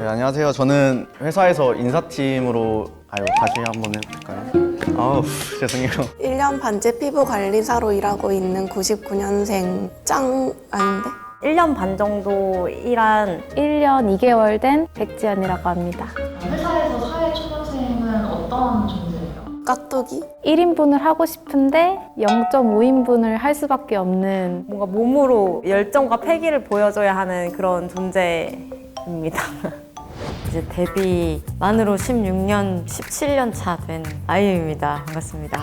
네, 안녕하세요. 저는 회사에서 인사팀으로 다시 한번 해볼까요? 아우, 죄송해요. 1년 반째 피부관리사로 일하고 있는 99년생 짱 아닌데? 1년 반 정도 일한 1년 2개월 된 백지연이라고 합니다. 회사에서 사회초년생은 어떤 존재예요? 깍두기? 1인분을 하고 싶은데 0.5인분을 할 수밖에 없는 뭔가 몸으로 열정과 패기를 보여줘야 하는 그런 존재입니다. 이제 데뷔 만으로 16년, 17년 차 된 아이유입니다. 반갑습니다.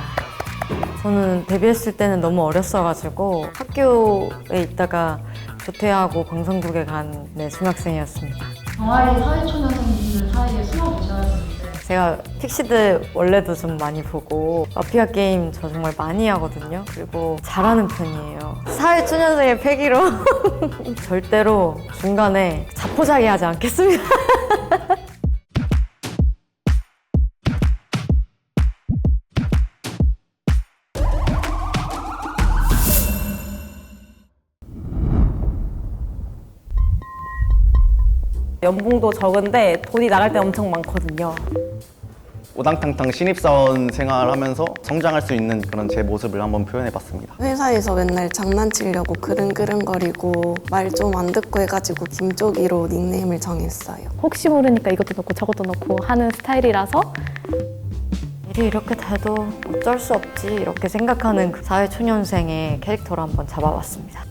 저는 데뷔했을 때는 너무 어렸어가지고 학교에 있다가 조퇴하고 방송국에 간 중학생이었습니다. 동아리 사회초년생분들 사이에 숨어 계셔야 되는데 제가 픽시드 원래도 좀 많이 보고 마피아 게임 저 정말 많이 하거든요. 그리고 잘하는 편이에요. 사회초년생의 패기로 절대로 중간에 자포자기 하지 않겠습니다. 연봉도 적은데 돈이 나갈 때 엄청 많거든요. 오당탕탕 신입사원 생활하면서 성장할 수 있는 그런 제 모습을 한번 표현해봤습니다. 회사에서 맨날 장난치려고 그릉그릉거리고 말 좀 안 듣고 해가지고 김쪽이로 닉네임을 정했어요. 혹시 모르니까 이것도 넣고 저것도 넣고 하는 스타일이라서 일이 이렇게 돼도 어쩔 수 없지 이렇게 생각하는 그 사회초년생의 캐릭터를 한번 잡아봤습니다.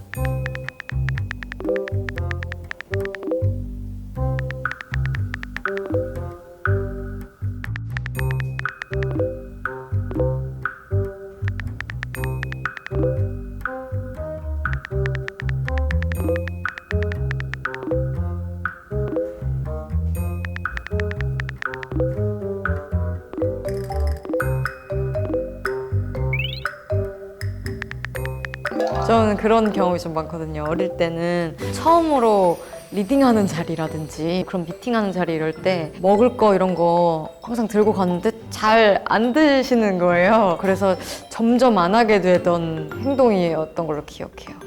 저는 그런 경험이 좀 많거든요. 어릴 때는 처음으로 리딩하는 자리라든지 그런 미팅하는 자리 이럴 때 먹을 거 이런 거 항상 들고 갔는데 잘 안 드시는 거예요. 그래서 점점 안 하게 되던 행동이었던 걸로 기억해요.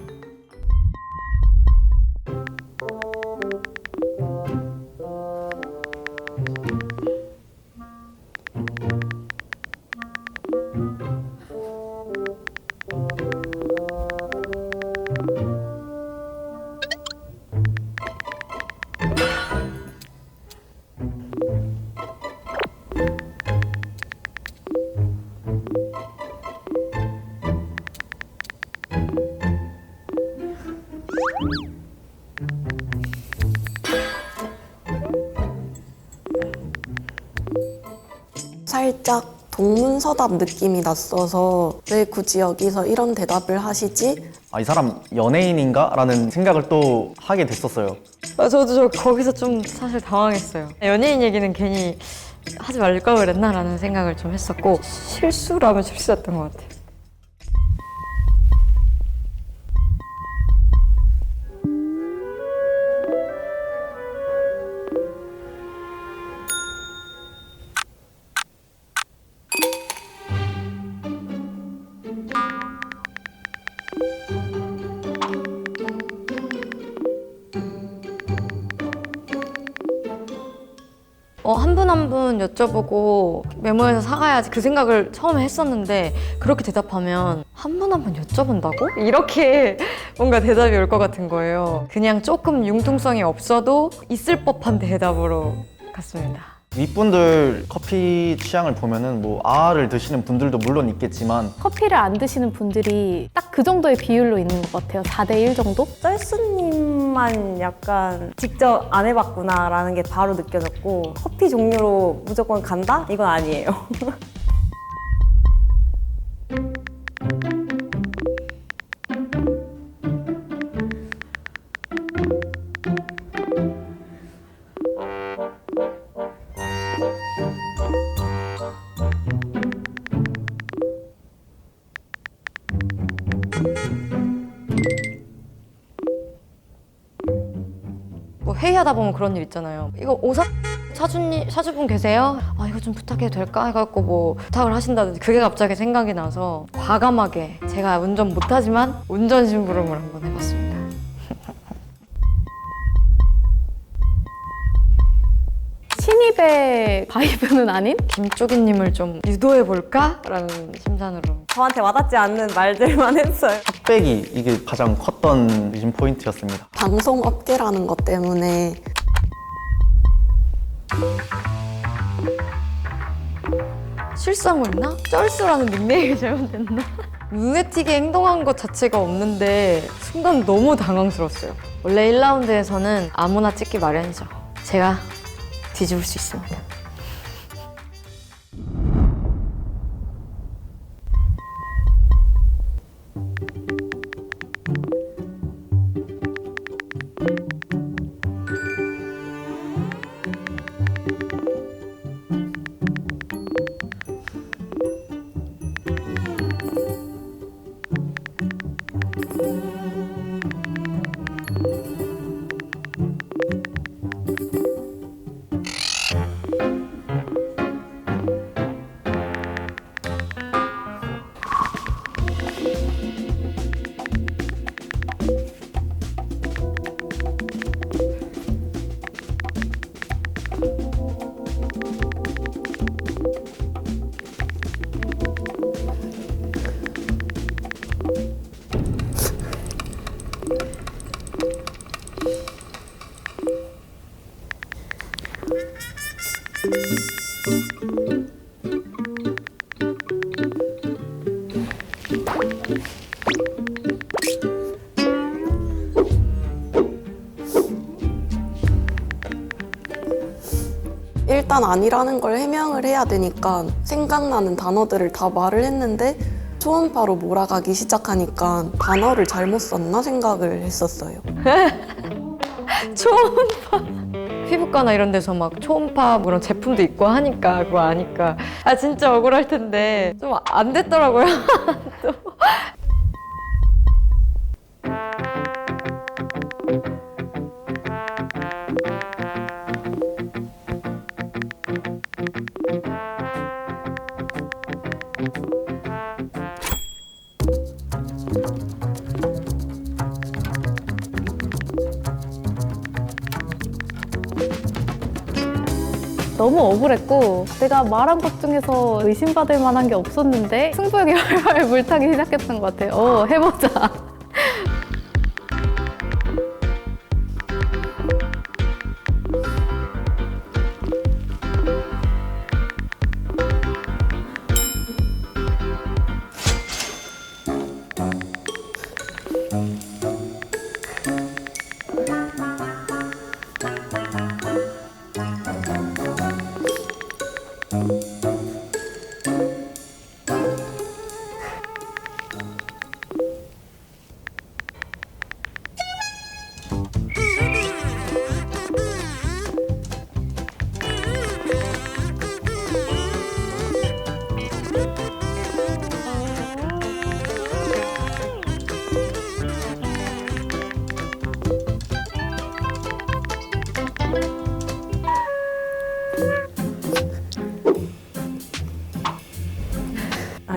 살짝 동문서답 느낌이 났어서 왜 굳이 여기서 이런 대답을 하시지? 이 사람 연예인인가? 라는 생각을 또 하게 됐었어요. 저도 거기서 좀 사실 당황했어요. 연예인 얘기는 괜히 하지 말 걸 그랬나라는 생각을 좀 했었고 실수라면 실수였던 것 같아요. 한 분 한 분 여쭤보고 메모해서 사가야지 그 생각을 처음에 했었는데 그렇게 대답하면 한 분 한 분 여쭤본다고? 이렇게 뭔가 대답이 올 것 같은 거예요. 그냥 조금 융통성이 없어도 있을 법한 대답으로 갔습니다. 윗분들 커피 취향을 보면은 뭐 아를 드시는 분들도 물론 있겠지만 커피를 안 드시는 분들이 딱 그 정도의 비율로 있는 것 같아요. 4대 1 정도? 썰수님만 약간 직접 안 해봤구나라는 게 바로 느껴졌고 커피 종류로 무조건 간다? 이건 아니에요. 뭐 회의하다 보면 그런 일 있잖아요. 이거 오사 사주분 계세요? 이거 좀 부탁해도 될까? 해갖고 뭐 부탁을 하신다든지 그게 갑자기 생각이 나서 과감하게 제가 운전 못하지만 운전 심부름을 한번 해봤습니다. 신입의 바이브는 아닌? 김쪽이님을 좀 유도해볼까? 라는 심산으로. 저한테 와닿지 않는 말들만 했어요. 흑백이 이게 가장 컸던 의심 포인트였습니다. 방송업계라는 것 때문에 실수한 거 있나? 쩔수라는 닉네임이 잘못됐나? 눈에 띄게 행동한 것 자체가 없는데 순간 너무 당황스러웠어요. 원래 1라운드에서는 아무나 찍기 마련이죠. 제가 뒤집을 수 있습니다. 일단 아니라는 걸 해명을 해야 되니까 생각나는 단어들을 다 말을 했는데 초음파로 몰아가기 시작하니까 단어를 잘못 썼나 생각을 했었어요. 초음파. 피부과나 이런 데서 막 초음파 그런 제품도 있고 하니까 그거 아니까 아 진짜 억울할 텐데 좀 안 됐더라고요. 또. 너무 억울했고 내가 말한 것 중에서 의심받을 만한 게 없었는데 승부욕이 활활 물타기 시작했던 것 같아요. 해보자.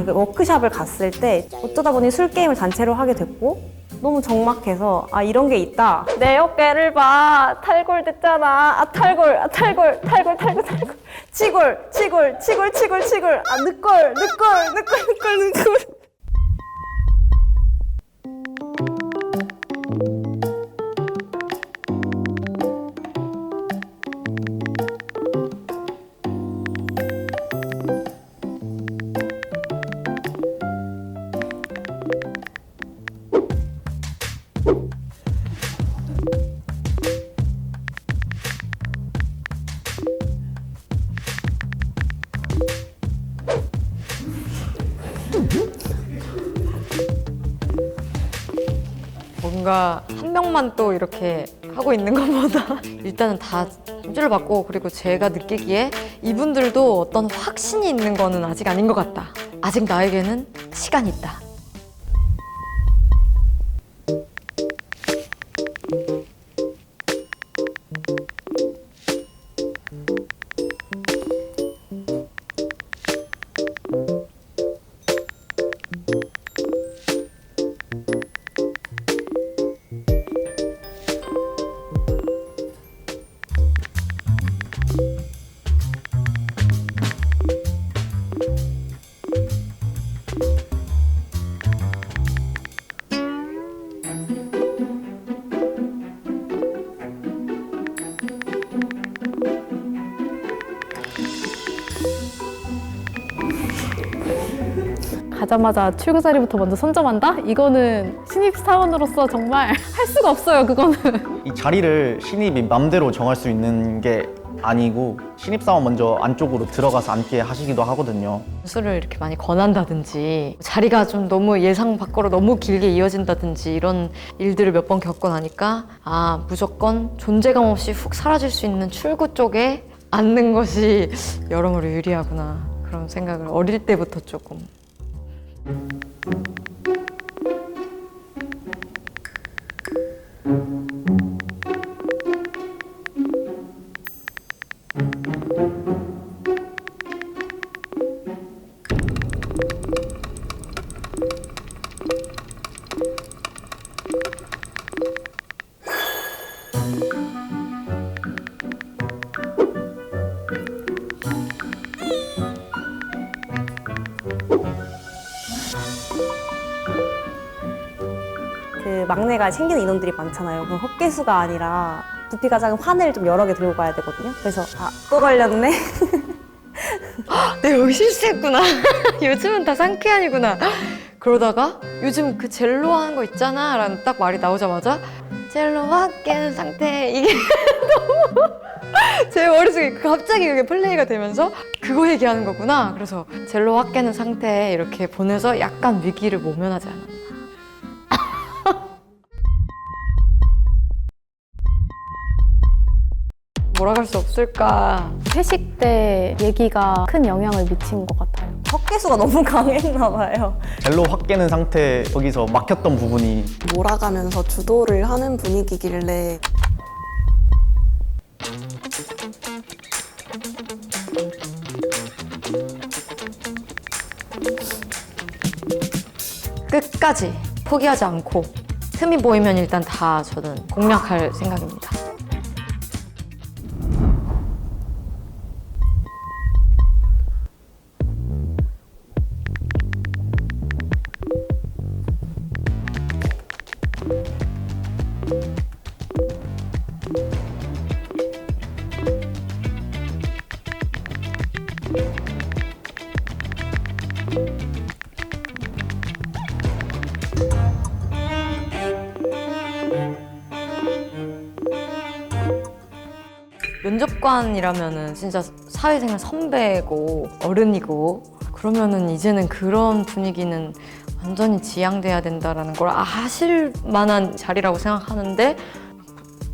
워크숍을 갔을 때 어쩌다 보니 술 게임을 단체로 하게 됐고 너무 적막해서 아 이런 게 있다. 내 어깨를 봐. 탈골 됐잖아. 아 탈골, 아 탈골, 탈골, 탈골, 탈골. 치골, 치골, 치골, 치골, 치골. 아 늑골, 늑골, 늑골, 늑골, 늑골. 뭔가 한 명만 또 이렇게 하고 있는 것보다 일단은 다 점수를 받고 그리고 제가 느끼기에 이분들도 어떤 확신이 있는 거는 아직 아닌 것 같다. 아직 나에게는 시간이 있다. 가자마자 출구 자리부터 먼저 선점한다? 이거는 신입사원으로서 정말 할 수가 없어요, 그거는. 이 자리를 신입이 맘대로 정할 수 있는 게 아니고 신입사원 먼저 안쪽으로 들어가서 앉게 하시기도 하거든요. 술을 이렇게 많이 권한다든지 자리가 좀 너무 예상 밖으로 너무 길게 이어진다든지 이런 일들을 몇 번 겪고 나니까 아, 무조건 존재감 없이 훅 사라질 수 있는 출구 쪽에 앉는 것이 여러모로 유리하구나, 그런 생각을 어릴 때부터 조금. 그 막내가 챙기는 인원들이 많잖아요. 그럼 헛개수가 아니라 부피가 작은 환을 좀 여러 개 들고 가야 되거든요. 그래서 아, 또 걸렸네. 내가 여기 실수했구나. 요즘은 다 상쾌한이구나. 그러다가 요즘 그 젤로 하는 거 있잖아 라는 딱 말이 나오자마자 젤로 확 깨는 상태, 이게 너무 제 머릿속에 갑자기 그게 플레이가 되면서 그거 얘기하는 거구나. 그래서 젤로 확 깨는 상태 이렇게 보내서 약간 위기를 모면하지 않았나. 몰아갈 수 없을까. 회식 때 얘기가 큰 영향을 미친 것 같아요. 헛개수가 너무 강했나 봐요. 젤로 확 깨는 상태, 거기서 막혔던 부분이 몰아가면서 주도를 하는 분위기길래 끝까지 포기하지 않고 틈이 보이면 일단 다 저는 공략할 생각입니다. 면접관이라면은 진짜 사회생활 선배고 어른이고, 그러면은 이제는 그런 분위기는 완전히 지양돼야 된다라는 걸 아실 만한 자리라고 생각하는데,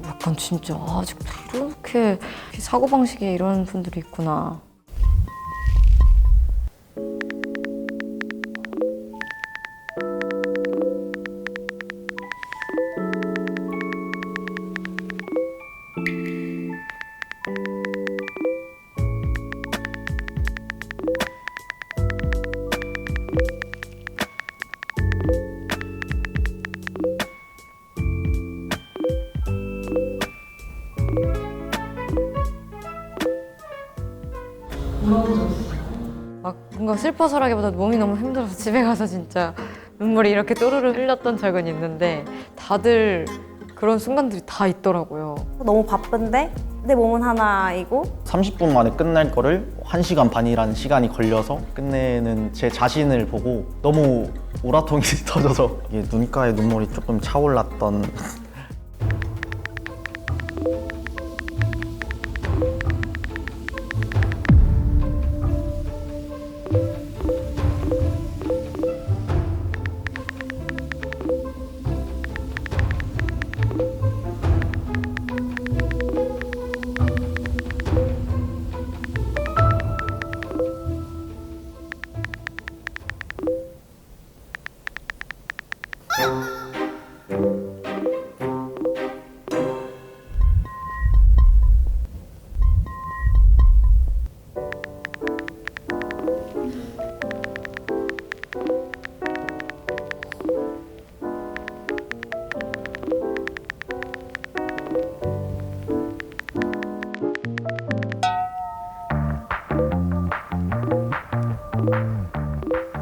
약간 진짜 아직도 이렇게 사고방식이 이런 분들이 있구나. 막 뭔가 슬퍼서라기보다 몸이 너무 힘들어서 집에 가서 진짜 눈물이 이렇게 또르르 흘렸던 적은 있는데, 다들 그런 순간들이 다 있더라고요. 너무 바쁜데 내 몸은 하나이고 30분 만에 끝날 거를 1시간 반이라는 시간이 걸려서 끝내는 제 자신을 보고 너무 오라통이 터져서 이게 눈가에 눈물이 조금 차올랐던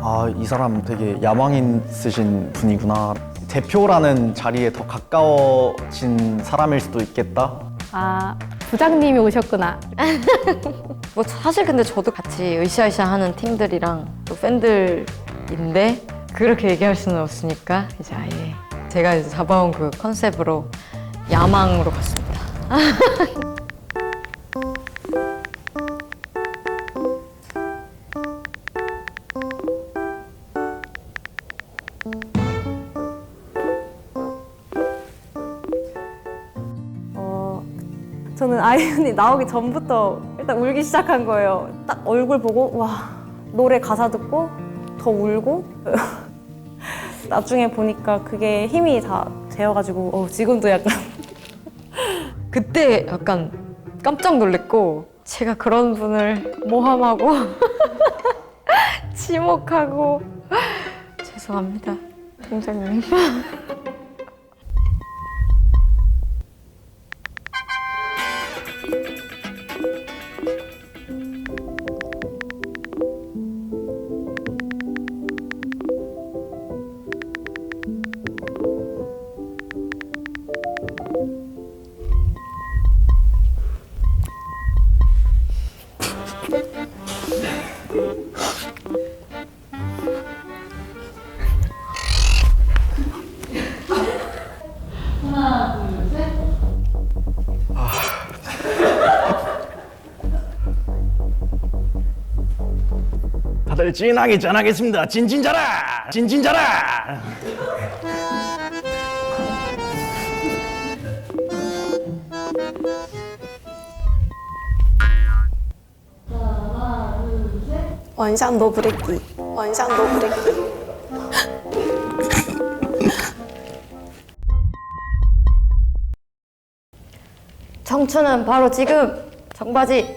아, 이 사람 되게 야망 있으신 분이구나. 대표라는 자리에 더 가까워진 사람일 수도 있겠다. 아, 부장님이 오셨구나. 뭐 사실 근데 저도 같이 으쌰으쌰 하는 팀들이랑 또 팬들 인데 그렇게 얘기할 수는 없으니까 이제 아예 제가 이제 잡아온 그 컨셉으로 야망으로 갔습니다. 저는 아이언이 나오기 전부터 일단 울기 시작한 거예요. 딱 얼굴 보고 와 노래 가사 듣고 더 울고 나중에 보니까 그게 힘이 다 되어가지고 지금도 약간 그때 약간 깜짝 놀랐고 제가 그런 분을 모함하고 지목하고 죄송합니다, 팀장님. 하나, 둘, 셋. 다들 진하게 전하겠습니다. 진진자라! 진진자라! 하나, 둘, 셋. 원샷 노브레이키. 원샷 노브레이키. 청춘은 바로 지금! 청바지!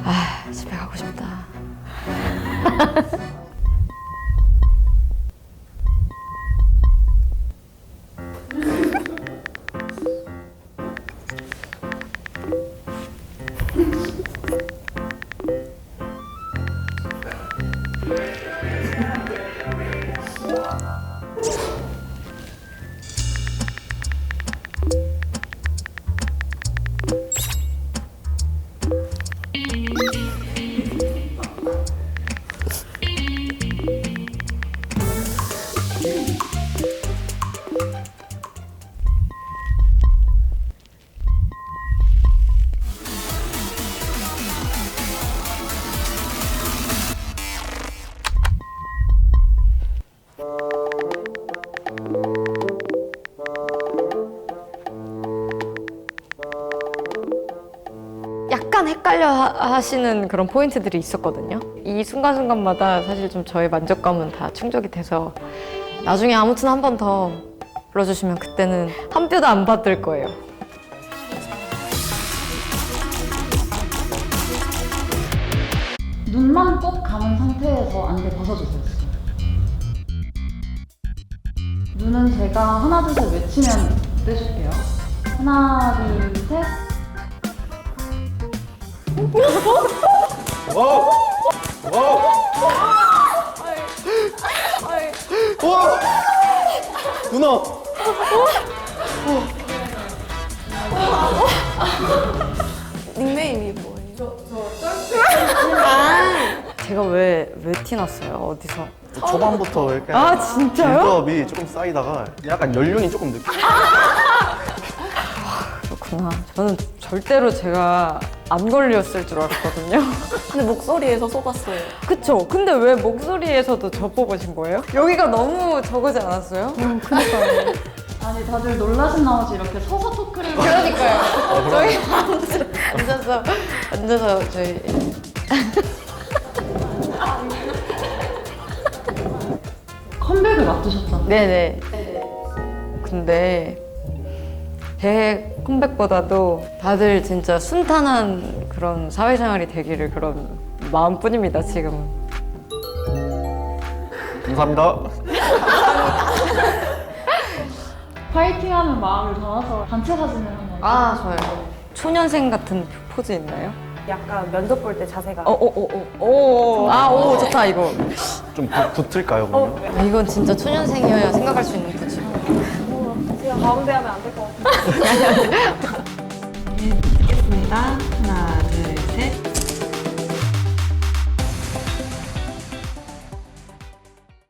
아, 집에 가고 싶다. 약간 헷갈려 하시는 그런 포인트들이 있었거든요. 이 순간순간마다 사실 좀 저의 만족감은 다 충족이 돼서 나중에 아무튼 한 번 더 불러주시면 그때는 한 뼈도 안 받을 거예요. 눈만 꼭 감은 상태에서 안대 벗어주세요. 눈은 제가 하나, 둘, 셋 외치면 떼줄게요. 하나, 둘, 셋. 누나! 닉네임이 뭐예요? 제가 왜 티났어요? 어디서? 초반부터 이렇게 아, 진짜요? 빌드업이 조금 쌓이다가 약간 연륜이 조금 느껴. 그렇구나. 저는 절대로 제가 안 걸렸을 줄 알았거든요. 근데 목소리에서 속았어요. 그쵸? 근데 왜 목소리에서도 저 뽑으신 거예요? 여기가 너무 적으지 않았어요? 그러니까요. 아니 다들 놀라신 나머지 이렇게 서서 토크를 그러니까요. 저희 앉아서 저희 컴백을 맡으셨잖아요. 네네. 근데 제 컴백보다도 다들 진짜 순탄한 그런 사회생활이 되기를 그런 마음뿐입니다, 지금은. 감사합니다. 파이팅하는 마음을 담아서 단체 사진을 한번. 아, 좋아요. 초년생 같은 포즈 있나요? 약간 면접 볼 때 자세가 오, 좋다, 이거. 좀 붙을까요, 그러면? 아, 이건 진짜 초년생이어야 생각할 수 있는 포즈. 제가 가운데 하면 안 될 것 같아요. 찍겠습니다. 하나, 셋.